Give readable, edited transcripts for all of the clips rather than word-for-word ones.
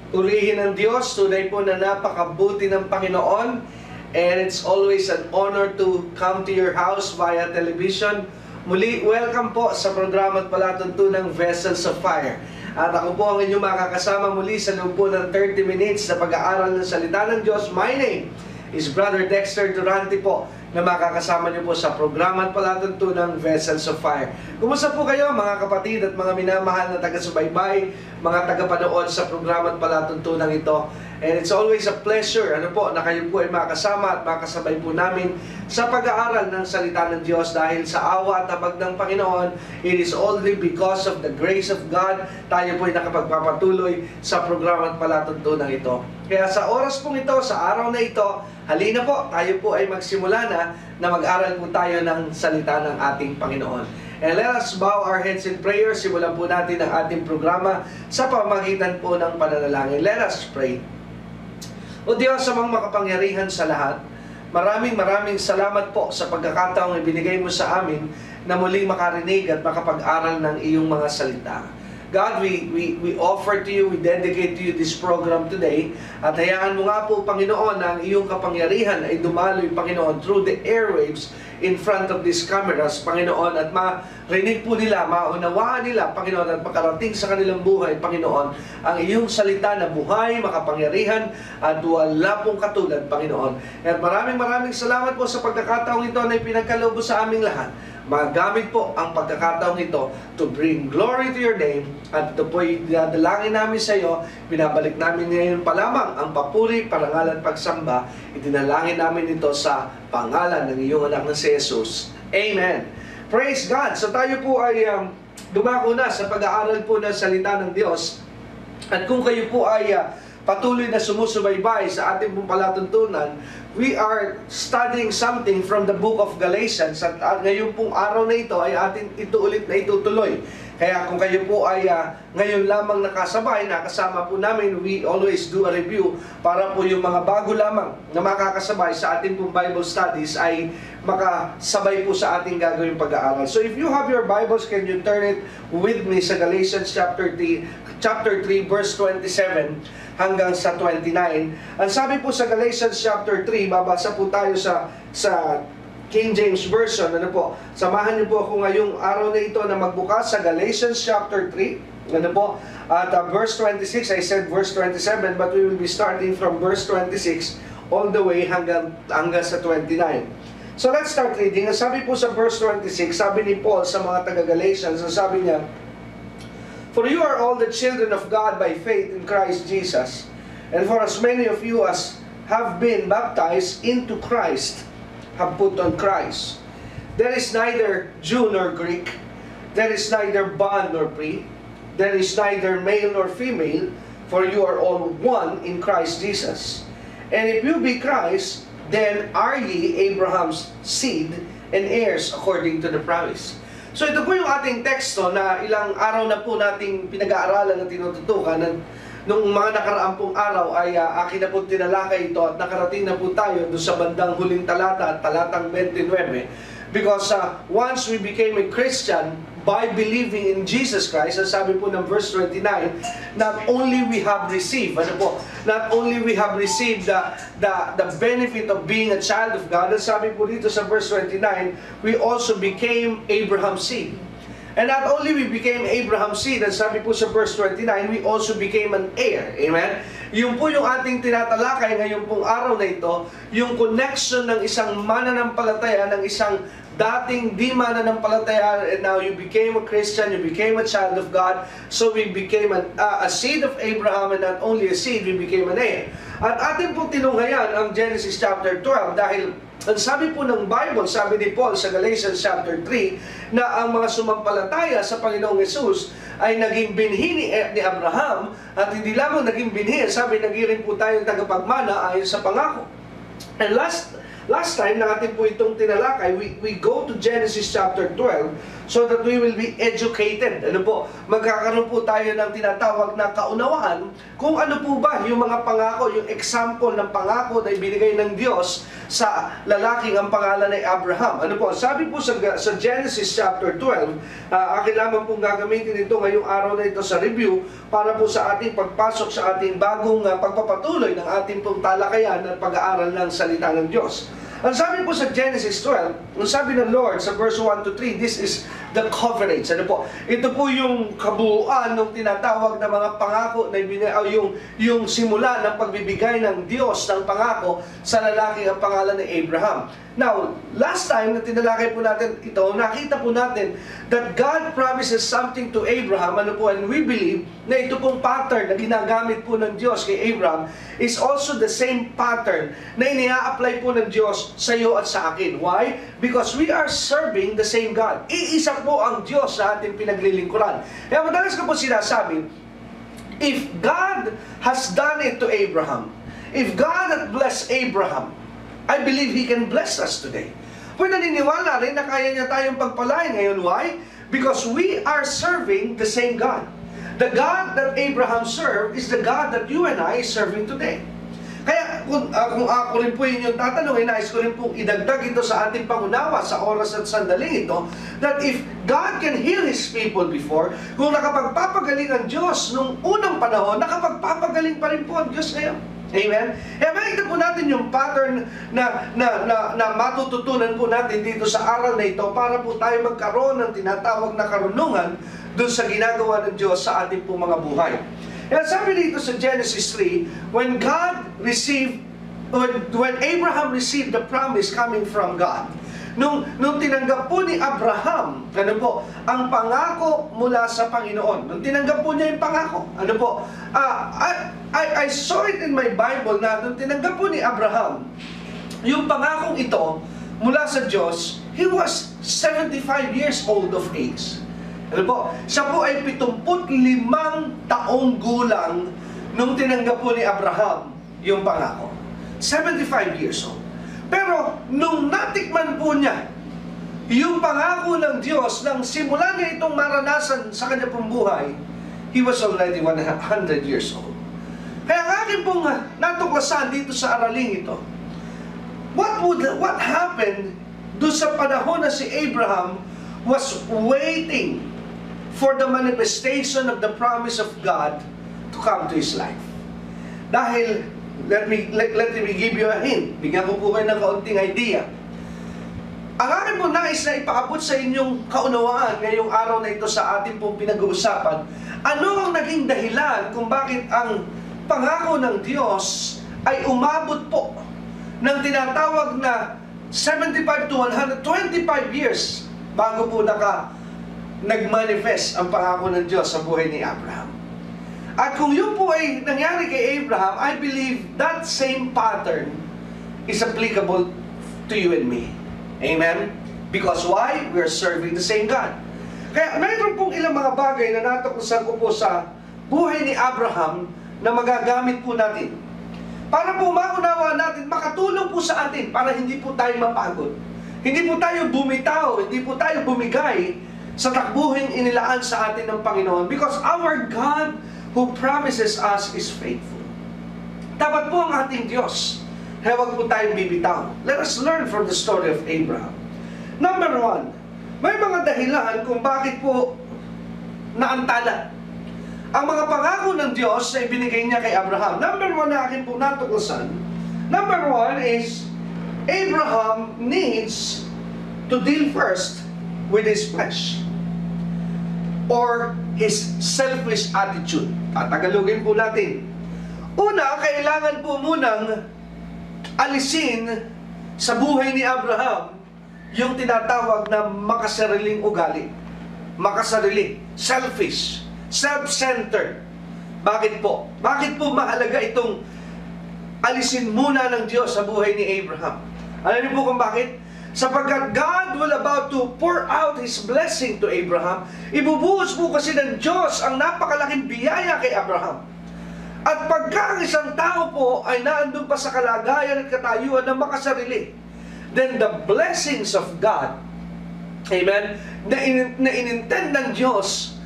Purihin ng Diyos, tunay po na napakabuti ng Panginoon. And it's always an honor to come to your house via television. Muli, welcome po sa programa at palatuntunang Vessels of Fire. At ako po ang inyong makakasama muli sa loob po ng 30 minutes sa pag-aaral ng Salita ng Diyos. My name is Brother Dexter Durante po, na makakasama niyo po sa programa at palatuntunang Vessels of Fire. Kumusta po kayo mga kapatid at mga minamahal na taga-subaybay, mga taga-panood sa programa at palatuntunang ito. And it's always a pleasure na kayo po ay makasama at makasabay po namin sa pag-aaral ng Salita ng Diyos dahil sa awa at habag ng Panginoon, it is only because of the grace of God tayo po ay nakapagpapatuloy sa programa at palatuntunang ito. Kaya sa oras pong ito, sa araw na ito, halina po, tayo po ay magsimula na mag-aral po tayo ng salita ng ating Panginoon. And let us bow our heads in prayer. Simulan po natin ang ating programa sa pamamagitan po ng pananalangin. Let us pray. O Diyos, amang makapangyarihan sa lahat, maraming salamat po sa pagkakataong ibinigay mo sa amin na muling makarinig at makapag-aral ng iyong mga salita. God, we offer to you, we dedicate to you this program today. At hayaan mo nga po, Panginoon, na ang iyong kapangyarihan ay dumaloy, Panginoon, through the airwaves in front of these cameras, Panginoon, at marinig po nila, maunawaan nila, Panginoon, at makarating sa kanilang buhay, Panginoon, ang iyong salita na buhay, makapangyarihan, at wala pong katulad, Panginoon. At maraming salamat po sa pagkakataong ito na ipinagkaloob sa aming lahat. Magamit po ang pagkakataong ito to bring glory to your name. At ito po'y dinadalangin namin sa iyo. Binabalik namin ngayon pa lamang ang papuri, parangalan, pagsamba. Idinalangin namin ito sa pangalan ng iyong anak na si Jesus. Amen. Praise God. So tayo po ay dumako na sa pag-aaral po ng salita ng Diyos. At kung kayo po ay patuloy na sumusubaybay sa ating pong palatuntunan, we are studying something from the book of Galatians. At ngayon pong araw na ito ay atin ito ulit na itutuloy. Kaya kung kayo po ay ngayon lamang nakasama po namin, we always do a review para po yung mga bago lamang na makakasabay sa ating pong Bible studies ay makasabay po sa ating gagawing pag-aaral. So if you have your Bibles, can you turn it with me sa Galatians chapter 3 verse 27 hanggang sa 29. Ang sabi po sa Galatians chapter 3, babasa po tayo sa King James Version. Samahan niyo po ako ngayong araw na ito na magbukas sa Galatians chapter 3. At verse 26, I said verse 27, but we will be starting from verse 26 all the way hanggang sa 29. So let's start reading. Ang sabi po sa verse 26, sabi ni Paul sa mga taga-Galatians, sabi niya, "For you are all the children of God by faith in Christ Jesus. And for as many of you as have been baptized into Christ, have put on Christ. There is neither Jew nor Greek. There is neither bond nor free. There is neither male nor female, for you are all one in Christ Jesus. And if you be Christ, then are ye Abraham's seed and heirs according to the promise." So ito po yung ating teksto na ilang araw na po nating pinag-aaralan at tinututukan. Nung mga nakaraang pong araw ay akin na po tinalakay ito at nakarating na po tayo doon sa bandang huling talata at talatang 29. Because once we became a Christian by believing in Jesus Christ, ang sabi po ng verse 29, not only we have received the benefit of being a child of God, ang sabi po dito sa verse 29, we also became Abraham's seed. And not only we became Abraham's seed, and sabi po sa verse 29, we also became an heir. Amen? Yung po yung ating tinatalakay ngayon pong araw na ito, yung connection ng isang mananampalataya, ng isang dating di mananampalataya, and now you became a Christian, you became a child of God, so we became a seed of Abraham, and not only a seed, we became an heir. At ating pong tinunghayan ang Genesis chapter 12 dahil ang sabi po ng Bible, sabi ni Paul sa Galatians chapter 3, na ang mga sumampalataya sa Panginoong Jesus ay naging binhi ni Abraham, at hindi lamang naging binhi, sabi naging rin po tayong tagapagmana ayon sa pangako. And last time na atin po itong tinalakay, we go to Genesis chapter 12. so that we will be educated. Ano po? Magkakaroon po tayo ng tinatawag na kaunawaan kung ano po ba yung mga pangako, yung example ng pangako na ibinigay ng Diyos sa lalaking ang pangalan ay Abraham. Ano po? Sabi po sa Genesis chapter 12, akin lamang pong gagamitin ito ngayong araw na ito sa review para po sa ating pagpasok sa ating bagong pagpapatuloy ng ating pong talakayan at pag-aaral ng salita ng Diyos. Ang sabi po sa Genesis 12, ang sabi ng Lord sa verse 1 to 3, this is the coverage. Ano po? Ito po yung kabuuan ng tinatawag na mga pangako na yung simula ng pagbibigay ng Diyos ng pangako sa lalaking ang pangalan ni Abraham. Now, last time na tinalakay po natin ito, nakita po natin that God promises something to Abraham, ano po, and we believe na ito pong pattern na ginagamit po ng Diyos kay Abraham is also the same pattern na inia-apply po ng Diyos sa iyo at sa akin. Why? Because we are serving the same God. Iisa po ang Diyos sa ating pinaglilingkuran. Kaya madalas ko po sinasabi, if God has done it to Abraham, if God had blessed Abraham, I believe He can bless us today. Pwede naniniwala rin na kaya niya tayong pagpalain ngayon. Why? Because we are serving the same God. The God that Abraham served is the God that you and I are serving today. Kaya kung ako rin po yun yung tatanungin, nais ko rin pong idagdag ito sa ating pangunawa sa oras at sandaling ito, that if God can heal His people before, kung nakapagpapagaling ang Diyos nung unang panahon, nakapagpapagaling pa rin po ang Diyos ngayon. Amen? Eh, makikita po natin yung pattern na matututunan po natin dito sa aral na ito para po tayo magkaroon ng tinatawag na karunungan doon sa ginagawa ng Diyos sa ating pong mga buhay. Kaya sabi dito sa Genesis 3, when Abraham received the promise coming from God, nung tinanggap po ni Abraham, ano po, ang pangako mula sa Panginoon. Nung tinanggap po niya yung pangako, ano po, I saw it in my Bible na nung tinanggap po ni Abraham, yung pangakong ito mula sa Diyos, he was 75 years old of age. Ano po, siya po ay 75 taong gulang nung tinanggap po ni Abraham yung pangako. 75 years old. Pero nung natikman po niya yung pangako ng Diyos nang simula niya itong maranasan sa kanya pong buhay, he was already 100 years old. Kaya ang akin pong natuklasan dito sa araling ito, what happened doon sa panahon na si Abraham was waiting for the manifestation of the promise of God to come to his life. Dahil, let me give you a hint. Bigyan ko po kayo ng kaunting idea. Ang akin po nais na ipaabot sa inyong kaunawaan ngayong araw na ito sa ating pong pinag-uusapan, ano ang naging dahilan kung bakit ang pangako ng Diyos ay umabot po ng tinatawag na 75 to 125 years bago po nag-manifest ang pangako ng Diyos sa buhay ni Abraham. At kung yun po ay nangyari kay Abraham, I believe that same pattern is applicable to you and me. Amen? Because why? We are serving the same God. Kaya mayroon pong ilang mga bagay na natuklasan ko po sa buhay ni Abraham na magagamit po natin. Para po maunawa natin, makatulong po sa atin para hindi po tayo mapagod. Hindi po tayo bumitaw, hindi po tayo bumigay sa takbuhin inilaan sa atin ng Panginoon, because our God who promises us is faithful. Dapat po ang ating Diyos, kaya huwag po tayong bibitaw. Let us learn from the story of Abraham. Number 1, may mga dahilan kung bakit po naantala ang mga pangako ng Diyos na ibinigay niya kay Abraham. Number 1 na akin po natuklasan, number 1 is Abraham needs to deal first with his flesh or his selfish attitude. Tatagalogin po natin. Una, kailangan po munang alisin sa buhay ni Abraham yung tinatawag na makasariling ugali. Makasarili, selfish, self-centered. Bakit po? Bakit po mahalaga itong alisin muna ng Diyos sa buhay ni Abraham? Alam niyo po kung bakit? Sapagkat God will about to pour out His blessing to Abraham, ibubuhos po kasi ng Diyos ang napakalaking biyaya kay Abraham. At pagka ang isang tao po ay naandun pa sa kalagayan at katayuan na makasarili, then the blessings of God Amen? Na inintend ng Diyos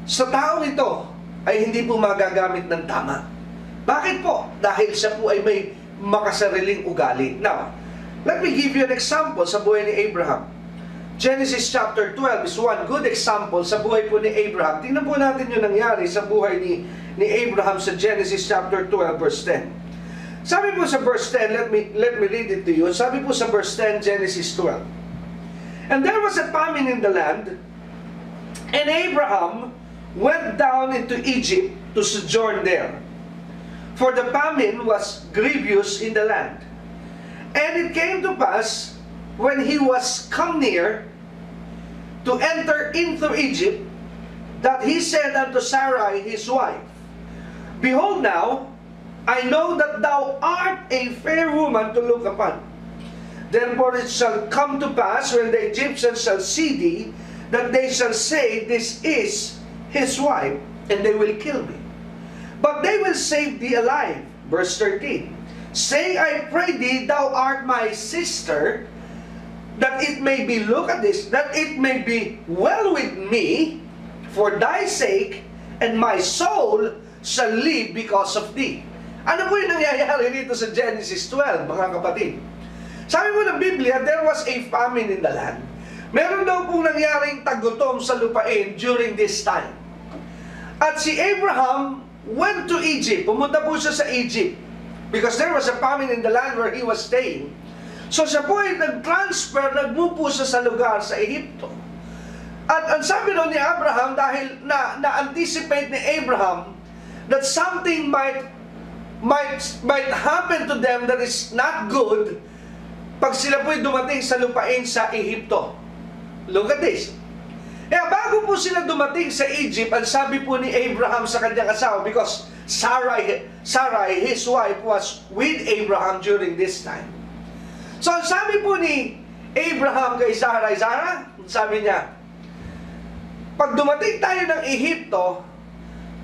sa taong ito ay hindi po magagamit ng tama. Bakit po? Dahil siya po ay may makasariling ugali. Now, let me give you an example sa buhay ni Abraham. Genesis chapter 12 is one good example sa buhay po ni Abraham. Tingnan po natin yung nangyari sa buhay ni Abraham sa Genesis chapter 12 verse 10. Sabi po sa verse 10, let me read it to you. Sabi po sa verse 10, Genesis 12. And there was a famine in the land, and Abraham went down into Egypt to sojourn there. For the famine was grievous in the land. And it came to pass, when he was come near to enter into Egypt, that he said unto Sarai his wife, Behold now, I know that thou art a fair woman to look upon. Therefore it shall come to pass, when the Egyptians shall see thee, that they shall say, This is his wife, and they will kill me. But they will save thee alive. Verse 13. Say, I pray thee, thou art my sister, that it may be, look at this, that it may be well with me, for thy sake, and my soul shall live because of thee. Ano po yung nangyayari dito sa Genesis 12, mga kapatid? Sabi mo ng Biblia, there was a famine in the land. Meron daw pong nangyaring tagutom sa lupain during this time. At si Abraham went to Egypt. Pumunta po siya sa Egypt. Because there was a famine in the land where he was staying. So siya po ay nag-transfer, nagmupo siya sa lugar sa Egypto. At ang sabi doon ni Abraham, dahil na-anticipate ni Abraham that something might happen to them that is not good pag sila po ay dumating sa lupain sa Egypto. Look at this. Bago po sila dumating sa Egypt, ang sabi po ni Abraham sa kanyang asawa, because Sarai, his wife, was with Abraham during this time. So, ang sabi po ni Abraham kay Sarai, sabi niya, pag dumating tayo ng Egypto,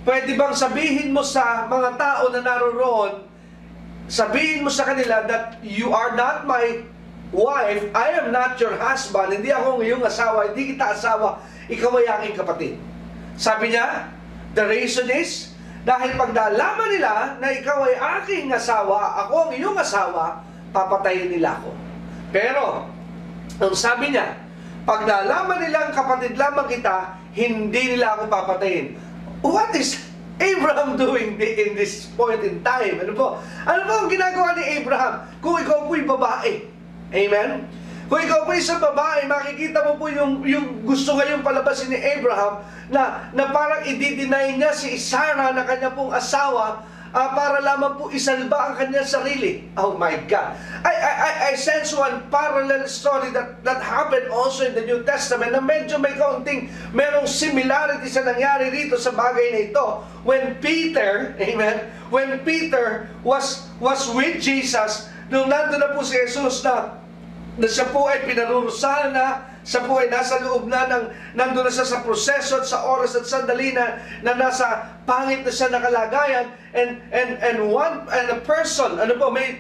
pwede bang sabihin mo sa mga tao na naroroon, sabihin mo sa kanila that you are not my wife, I am not your husband, hindi ako ang iyong asawa, hindi kita asawa, ikaw ay aking kapatid. Sabi niya, the reason is, dahil pag nalaman nila na ikaw ay aking asawa, ako ang iyong asawa, papatayin nila ako. Pero, ang sabi niya, pag nalaman nilang kapatid lamang kita, hindi nila ako papatayin. What is Abraham doing in this point in time? Ano po ang ginagawa ni Abraham? Kung ikaw po'y babae, amen? Kung ikaw po isang babae, makikita mo po yung gusto ngayong palabasin ni Abraham na parang i-deny niya si Sarah na kanya pong asawa para lamang po isalba ang kanyang sarili. Oh my God. I sense one parallel story that happened also in the New Testament na medyo may merong similarity sa nangyari rito sa bagay na ito. When Peter, amen, when Peter was with Jesus, nung nandun na po si Jesus na siya po ay pinarurusahan na, siya po ay nasa loob na nandun na siya sa proseso at sa oras at sandali na nasa pangit na siya na kalagayan, and a person,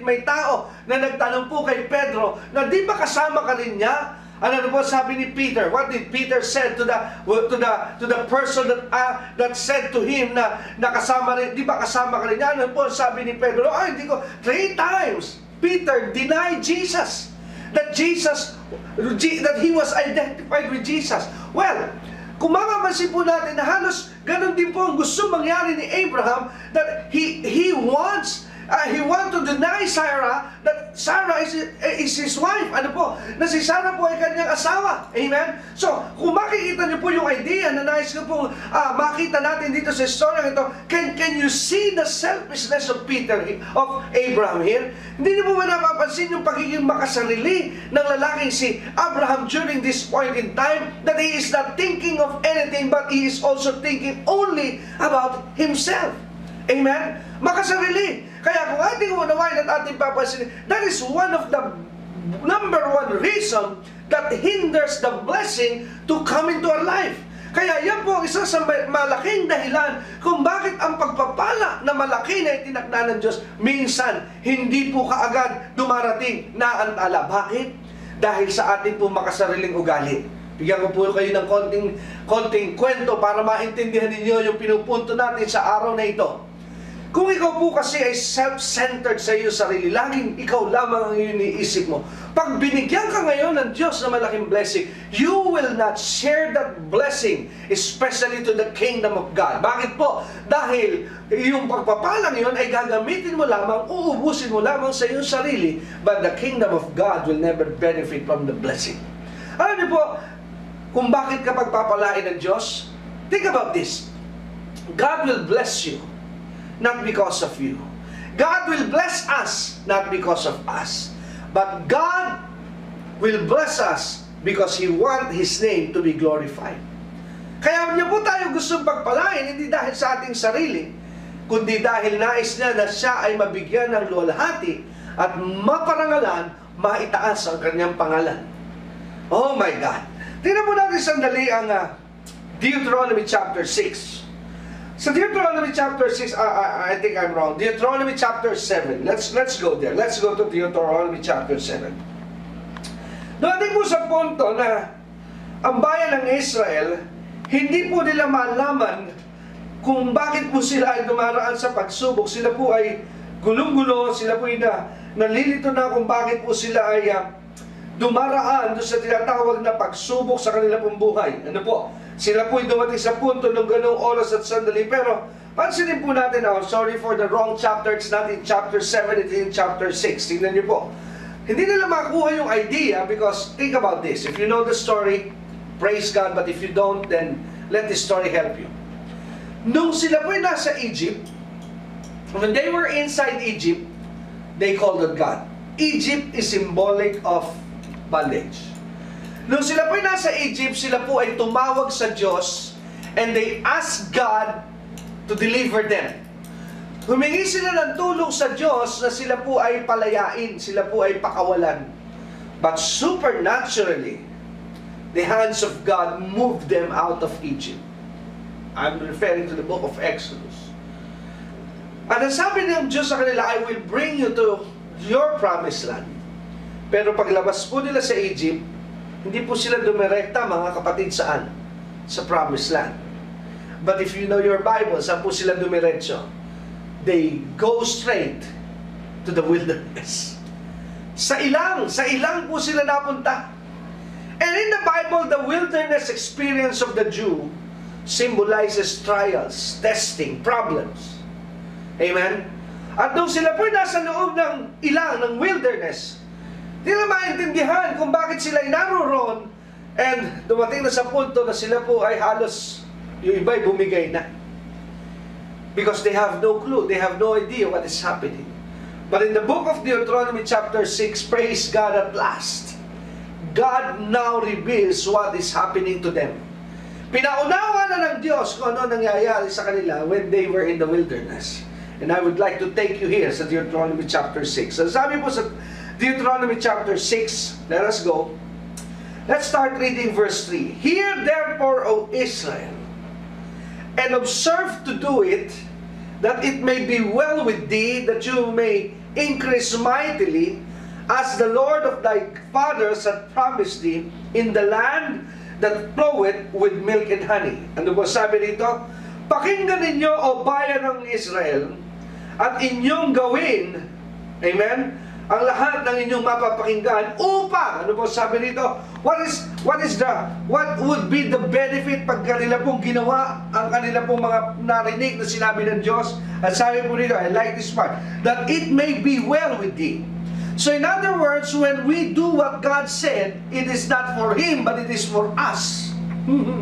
may tao na nagtanong po kay Pedro na di ba kasama ka rin niya? Ano po sabi ni Peter? What did Peter said to the person that said to him na kasama rin, di ba kasama ka rin niya? Ano po sabi ni Pedro? Hindi ko, 3 times Peter denied Jesus. That he was identified with Jesus. Well, kung mapapansin po natin na halos ganun din po ang gusto mangyari ni Abraham, that he wants to deny Sarah that Sarah is his wife. Ano po? Na si Sarah po ay kanyang asawa. Amen? So, kung makikita niyo po yung idea na nais ko po makita natin dito sa story ito, can you see the selfishness of Abraham here? Hindi niyo po ba napapansin yung pagiging makasarili ng lalaking si Abraham during this point in time, that he is not thinking of anything but he is also thinking only about himself. Amen? Makasarili. Kaya kung ating unawain at ating papansin, that is one of the number one reason that hinders the blessing to come into our life. Kaya yan po ang isa sa malaking dahilan kung bakit ang pagpapala na malaki na itinakda ng Diyos, minsan hindi po kaagad dumarating na antala. Bakit? Dahil sa ating po makasariling ugali. Bigyan ko po kayo ng konting kwento para maintindihan ninyo yung pinupunto natin sa araw na ito. Kung ikaw po kasi ay self-centered sa iyo sarili, laging ikaw lamang ang iniisip mo. Pag binigyan ka ngayon ng Diyos na malaking blessing, you will not share that blessing, especially to the kingdom of God. Bakit po? Dahil yung pagpapalang yun ay gagamitin mo lamang, uubusin mo lamang sa iyong sarili, but the kingdom of God will never benefit from the blessing. Alam niyo po, kung bakit ka pagpapalain ng Diyos? Think about this. God will bless you, not because of you. God will bless us, not because of us. But God will bless us because He wants His name to be glorified. Kaya niya po tayo gustong pagpalain, hindi dahil sa ating sarili, kundi dahil nais niya na siya ay mabigyan ng luwalhati at maparangalan, maitaas ang kanyang pangalan. Oh my God! Tingnan po natin sandali ang Deuteronomy chapter 6. Sa Deuteronomy chapter 6, I think I'm wrong. Deuteronomy chapter 7. Let's go there. Let's go to Deuteronomy chapter 7. Dumating po sa punto na ang bayan ng Israel, hindi po nila malaman kung bakit po sila ay dumaraan sa pagsubok. Sila po ay gulong-gulo, sila po ay nalilito na kung bakit po sila ay dumaraan doon sa tinatawag na pagsubok sa kanila pong buhay. Ano po? Sila po'y dumating sa punto ng ganong oras at sandali. Pero, pansinin po natin, sorry for the wrong chapter, it's not in chapter 7, it's in chapter 6. Tingnan niyo po. Hindi nila makuha yung idea because, think about this. If you know the story, praise God. But if you don't, then let this story help you. Nung sila po'y nasa Egypt, when they were inside Egypt, they called on God. Egypt is symbolic of bondage. Nung sila po'y nasa Egypt, sila po ay tumawag sa Diyos and they asked God to deliver them. Humingi sila ng tulong sa Diyos na sila po ay palayain, sila po ay pakawalan. But supernaturally, the hands of God moved them out of Egypt. I'm referring to the book of Exodus. At ang sabi ng Diyos sa kanila, I will bring you to your promised land. Pero paglabas po nila sa Egypt, hindi po sila dumirekta, mga kapatid, saan? Sa promised land. But if you know your Bible, saan po sila dumiretso? They go straight to the wilderness. Sa ilang po sila napunta. And in the Bible, the wilderness experience of the Jew symbolizes trials, testing, problems. Amen? At nung sila po nasa loob ng ng wilderness, di na maintindihan kung bakit sila ay naroon and dumating na sa punto na sila po ay halos yung iba'y bumigay na. Because they have no clue, they have no idea what is happening. But in the book of Deuteronomy chapter 6, praise God at last, God now reveals what is happening to them. Pinaunawa na ng Diyos kung ano nangyayari sa kanila when they were in the wilderness. And I would like to take you here sa Deuteronomy chapter 6. So sabi po sa Deuteronomy chapter 6, let us go. Let's start reading verse 3. Hear therefore, O Israel, and observe to do it, that it may be well with thee, that you may increase mightily, as the Lord of thy fathers hath promised thee, in the land that floweth with milk and honey. Ano po sabi dito? Pakinggan ninyo, O bayan ng Israel, at inyong gawin, amen, ang lahat ng inyong mapapakinggan upang, ano po sabi dito, what would be the benefit pag kanila pong ginawa ang kanila pong mga narinig na sinabi ng Diyos? At sabi po dito, I like this part, that it may be well with thee. So in other words, when we do what God said, it is not for Him, but it is for us.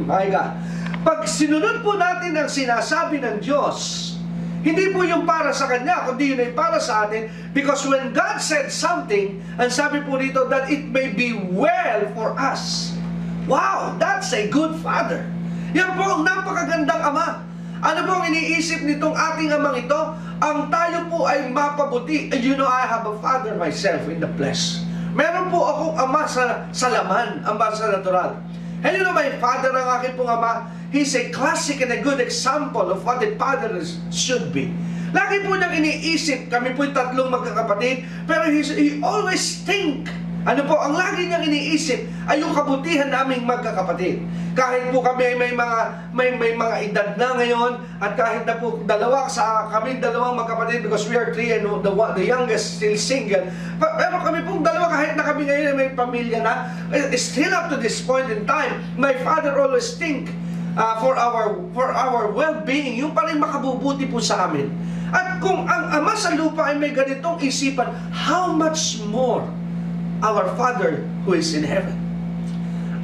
My God. Pag sinunod po natin ang sinasabi ng Diyos, hindi po yung para sa Kanya, kundi yun ay para sa atin. Because when God said something, ang sabi po dito, that it may be well for us. Wow, that's a good Father. Yan po ang napakagandang Ama. Ano po ang iniisip nitong ating Amang ito? Ang tayo po ay mapabuti. You know, I have a father myself in the flesh. Meron po akong ama sa laman, ama sa natural. And you know, my father, ang aking pong ama, he's a classic and a good example of what a father should be. Lagi po niyang iniisip, kami po'y tatlong magkakapatid, pero he always think Ano po, ang lagi niyang iniisip ay yung kabutihan naming magkakapatid. Kahit po kami may mga edad na ngayon, at kahit na po kami dalawang magkapatid, because we are three and the youngest still single. Pero kami pong dalawa, kahit na kami ngayon may pamilya na, still up to this point in time, my father always think for our well-being, yung paling makabubuti po sa amin. At kung ang Ama sa lupa ay may ganitong isipan, how much more our Father who is in heaven?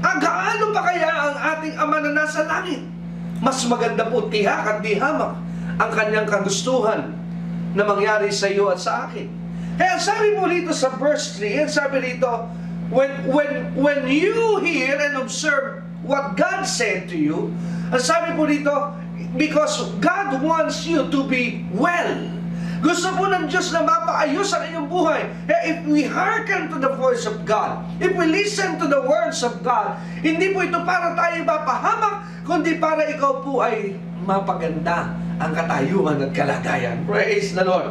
Gaano pa kaya ang ating Ama na nasa langit? Mas maganda po tihak at di hamak ang kanyang kagustuhan na mangyari sa iyo at sa akin. Kaya sabi mo rito sa verse 3, sabi rito, when you hear and observe what God said to you, sabi po rito, because God wants you to be well. Gusto po ng Diyos na mapaayos ang inyong buhay. If we hearken to the voice of God, if we listen to the words of God, hindi po ito para tayo mapahamak, kundi para ikaw po ay mapaganda ang katayuan at kalagayan. Praise the Lord.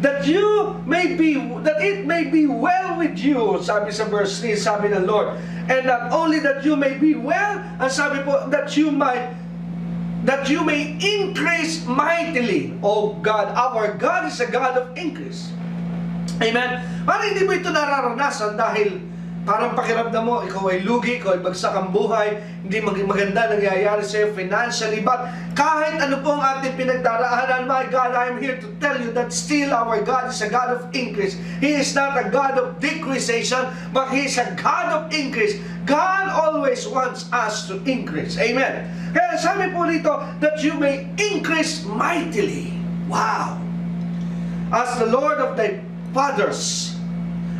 That it may be well with you, sabi sa verse 3, sabi ng Lord. And not only that you may be well, ang sabi po, that you may increase mightily. Oh God, our God is a God of increase. Amen? Parang hindi mo ito nararanasan dahil parang pakiramdam mo, ikaw ay lugi, ikaw ay bagsak ang buhay, hindi maganda nangyayari sa iyo financially. But kahit ano po ang ating pinagdaraanan, my God, I am here to tell you that still our God is a God of increase. He is not a God of decreasation, but He is a God of increase. God always wants us to increase. Amen. Kaya sabi po rito, that you may increase mightily. Wow! As the Lord of thy fathers,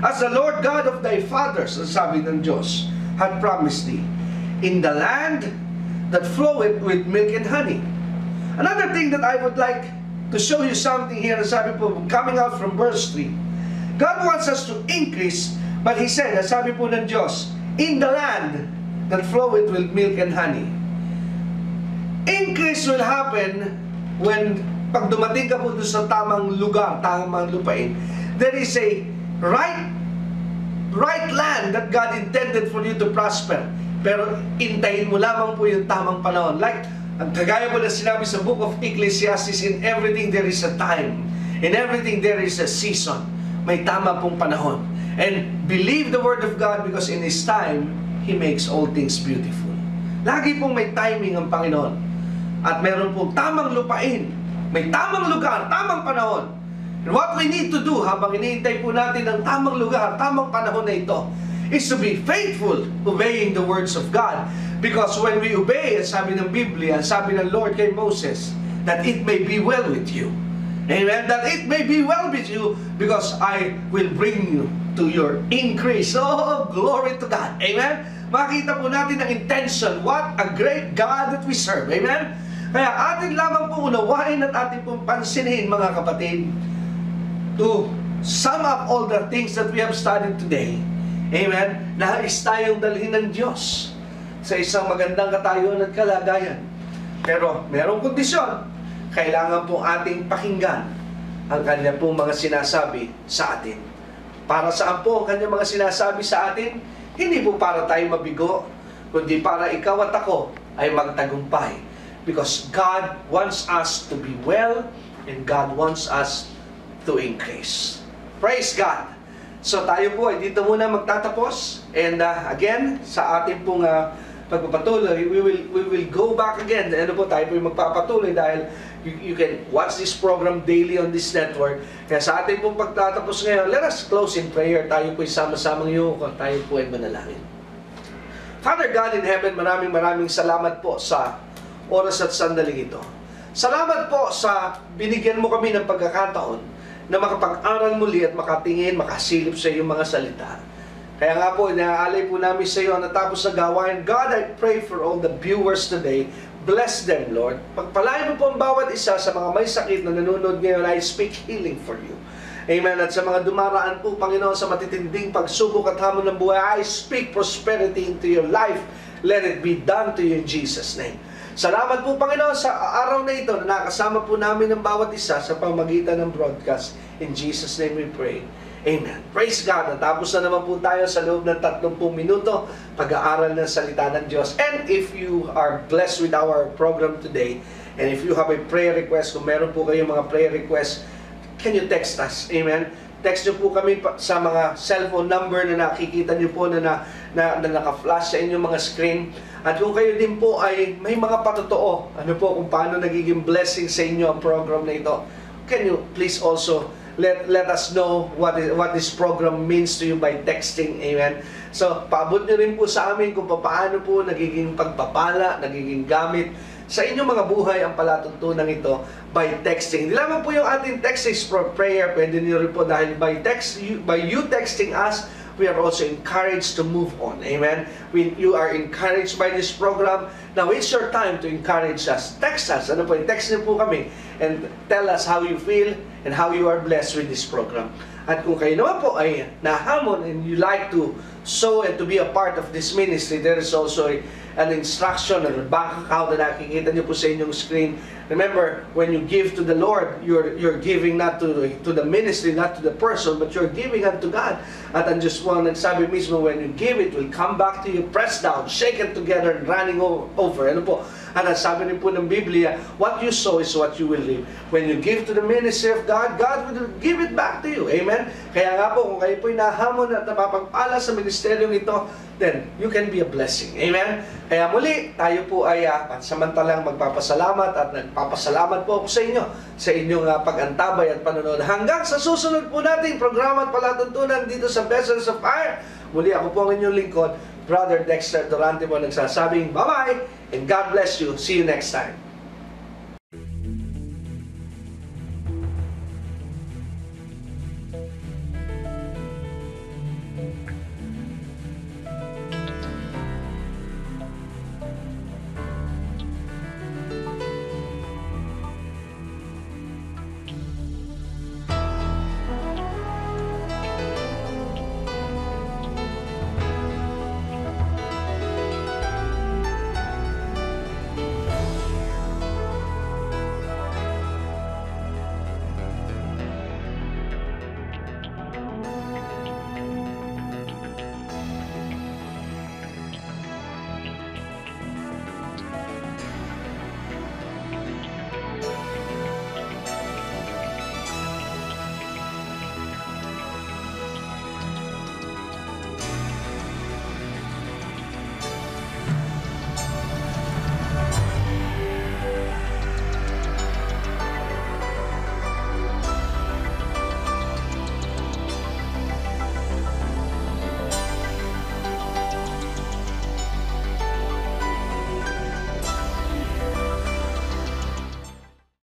as the Lord God of thy fathers, ang sabi ng Diyos, had promised thee, in the land that floweth with milk and honey. Another thing that I would like to show you something here, sabi po, coming out from verse 3, God wants us to increase, but He said, sabi po ng Diyos, in the land that floweth with milk and honey. Increase will happen when pag dumating ka po doon sa tamang lugar, tamang lupain. There is a right land that God intended for you to prosper. Pero intayin mo lamang po yung tamang panahon. Like, ang kagaya po na sinabi sa book of Ecclesiastes, in everything there is a time. In everything there is a season. May tama pong panahon. And believe the word of God, because in His time, He makes all things beautiful. Lagi pong may timing ang Panginoon. At meron pong tamang lupain. May tamang lugar, tamang panahon. And what we need to do habang iniintay po natin ang tamang lugar, tamang panahon na ito, is to be faithful, obeying the words of God. Because when we obey, sabi ng Biblia, sabi ng Lord kay Moses, that it may be well with you. Amen? That it may be well with you, because I will bring you to your increase. Oh, glory to God. Amen? Makita po natin ang intention. What a great God that we serve. Amen? Kaya atin lamang po unawain at atin pong pansinin, mga kapatid, to sum up all the things that we have studied today. Amen? Nais tayong dalhin ng Diyos sa isang magandang katayuan at kalagayan. Pero merong kondisyon. Kailangan pong ating pakinggan ang kanya pong mga sinasabi sa atin. Para saan po ang kanya mga sinasabi sa atin? Hindi po para tayo mabigo, kundi para ikaw at ako ay magtagumpay. Because God wants us to be well, and God wants us to increase. Praise God! So tayo po ay dito muna magtatapos. And again, sa ating pong pagpapatuloy, we will go back again. Ano po, tayo po ay magpapatuloy dahil you can watch this program daily on this network. Kaya sa ating pong pagtatapos ngayon, let us close in prayer. Tayo po ay sama-samang yuko. Tayo po ay manalangin. Father God in heaven, maraming salamat po sa oras at sandaling ito. Salamat po sa binigyan mo kami ng pagkakataon na makapag-aral muli at makatingin, makasilip sa iyong mga salita. Kaya nga po, inaalay po namin sa iyo ang natapos na gawain. God, I pray for all the viewers today. Bless them, Lord. Pagpalain mo po ang bawat isa sa mga may sakit na nanonood ngayon. I speak healing for you. Amen. At sa mga dumaraan po, Panginoon, sa matitinding pagsubok at hamon ng buhay, I speak prosperity into your life. Let it be done to you in Jesus' name. Salamat po, Panginoon, sa araw na ito na nakasama po namin ng bawat isa sa pamagitan ng broadcast. In Jesus' name we pray. Amen. Praise God. Natapos na naman po tayo sa loob ng 30 minuto pag-aaral ng salita ng Diyos. And if you are blessed with our program today, and if you have a prayer request, kung meron po kayong mga prayer request, can you text us? Amen. Text nyo po kami sa mga cellphone number na nakikita nyo po na naka-flash sa inyong mga screen. At kung kayo din po ay may mga patotoo, ano po kung paano nagiging blessing sa inyo ang program na ito, can you please also let us know what this program means to you by texting. Amen. So, paabot nyo rin po sa amin kung paano po nagiging pagpapala, nagiging gamit sa inyong mga buhay ang palatuntunan ito by texting. Hindi lamang po yung ating text is for prayer, pwede nyo rin po dahil by you texting us, we are also encouraged to move on. Amen? When you are encouraged by this program, now it's your time to encourage us. Text us. Ano po? Text niyo po kami and tell us how you feel and how you are blessed with this program. At kung kayo naman po ay nahamon and you like to sow and to be a part of this ministry, there is also an instruction or a bank account na nakikita niyo po sa inyong screen. Remember, when you give to the Lord, you're giving not to the ministry, not to the person, but you're giving unto God. At ang Diyos po ang nagsabi mismo, when you give, it will come back to you, pressed down, shaken together, and running over. Ano po? At ang sabi rin po ng Biblia, what you sow is what you will reap. When you give to the ministry of God, God will give it back to you. Amen? Kaya nga po, kung kayo po'y nahamon at napapagpala sa ministeryong ito, then you can be a blessing. Amen? Kaya muli, tayo po ay samantalang magpapasalamat at nagpapasalamat po ako sa inyong pag-antabay at panonood. Hanggang sa susunod po nating programa at palatuntunan dito sa Vessels of Fire. Muli, ako po ang inyong lingkod, Brother Dexter Durante po nagsasabing, bye-bye and God bless you. See you next time.